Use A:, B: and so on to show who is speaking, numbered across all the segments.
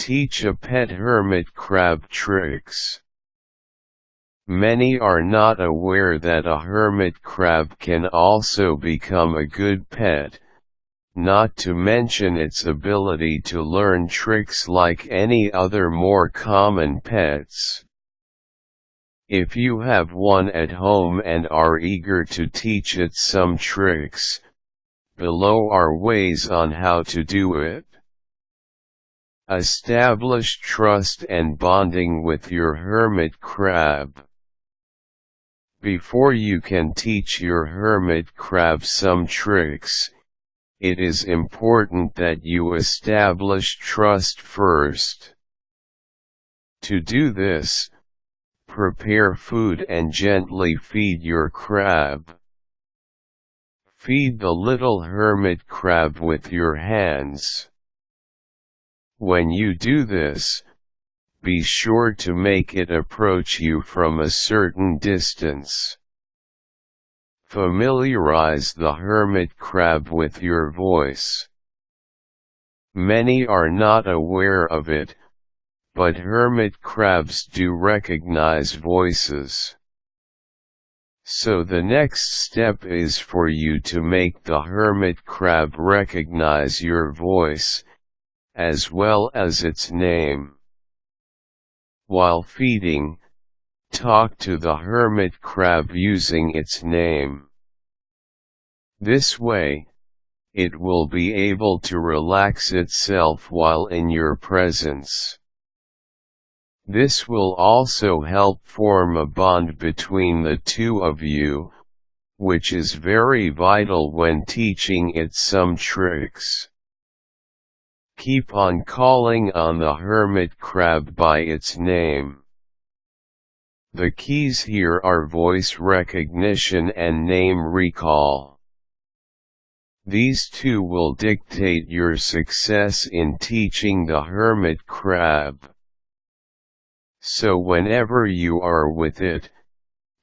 A: Teach a pet hermit crab tricks. Many are not aware that a hermit crab can also become a good pet, not to mention its ability to learn tricks like any other more common pets. If you have one at home and are eager to teach it some tricks, below are ways on how to do it. Establish trust and bonding with your hermit crab. Before you can teach your hermit crab some tricks, it is important that you establish trust first. To do this, prepare food and gently feed your crab. Feed the little hermit crab with your hands. When you do this, be sure to make it approach you from a certain distance. Familiarize the hermit crab with your voice. Many are not aware of it, but hermit crabs do recognize voices. So the next step is for you to make the hermit crab recognize your voice, as well as its name. While feeding, talk to the hermit crab using its name. This way, it will be able to relax itself while in your presence. This will also help form a bond between the two of you, which is very vital when teaching it some tricks. Keep on calling on the hermit crab by its name. The keys here are voice recognition and name recall. These two will dictate your success in teaching the hermit crab. So whenever you are with it,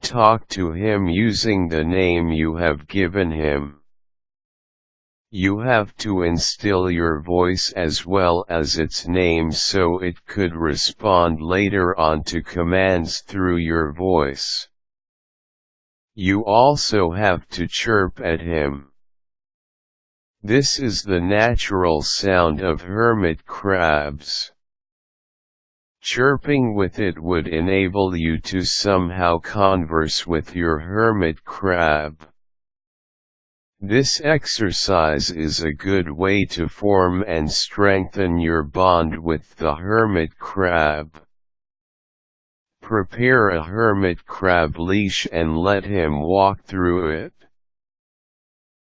A: talk to him using the name you have given him. You have to instill your voice as well as its name so it could respond later on to commands through your voice. You also have to chirp at him. This is the natural sound of hermit crabs. Chirping with it would enable you to somehow converse with your hermit crab. This exercise is a good way to form and strengthen your bond with the hermit crab. Prepare a hermit crab leash and let him walk through it.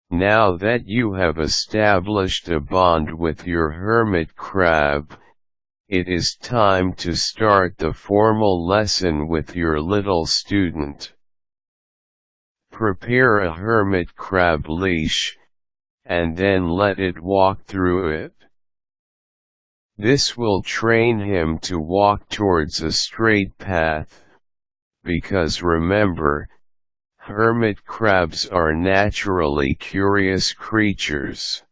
A: Now that you have established a bond with your hermit crab, it is time to start the formal lesson with your little student. Prepare a hermit crab leash, and then let it walk through it. This will train him to walk towards a straight path, because remember, hermit crabs are naturally curious creatures.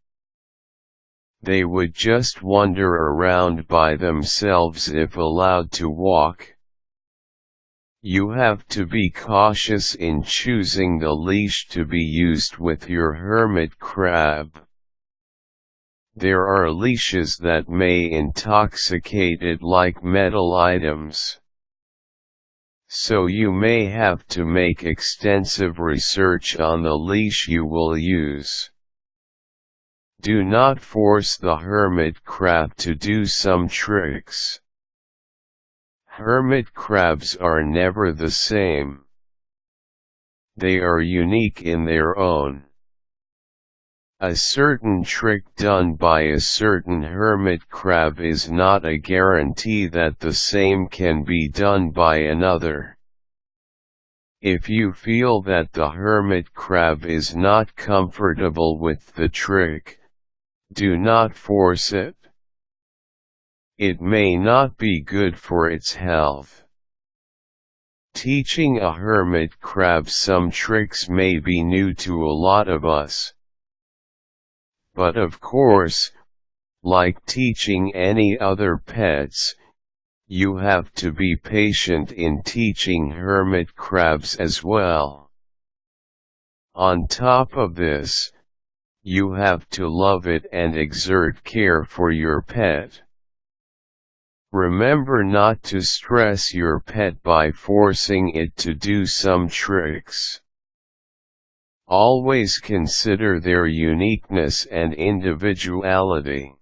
A: They would just wander around by themselves if allowed to walk. You have to be cautious in choosing the leash to be used with your hermit crab. There are leashes that may intoxicate it like metal items. So you may have to make extensive research on the leash you will use. Do not force the hermit crab to do some tricks. Hermit crabs are never the same. They are unique in their own. A certain trick done by a certain hermit crab is not a guarantee that the same can be done by another. If you feel that the hermit crab is not comfortable with the trick, do not force it. It may not be good for its health. Teaching a hermit crab some tricks may be new to a lot of us. But of course, Like teaching any other pets, you have to be patient in teaching hermit crabs as well. On top of this, you have to love it and exert care for your pet. Remember not to stress your pet by forcing it to do some tricks. Always consider their uniqueness and individuality.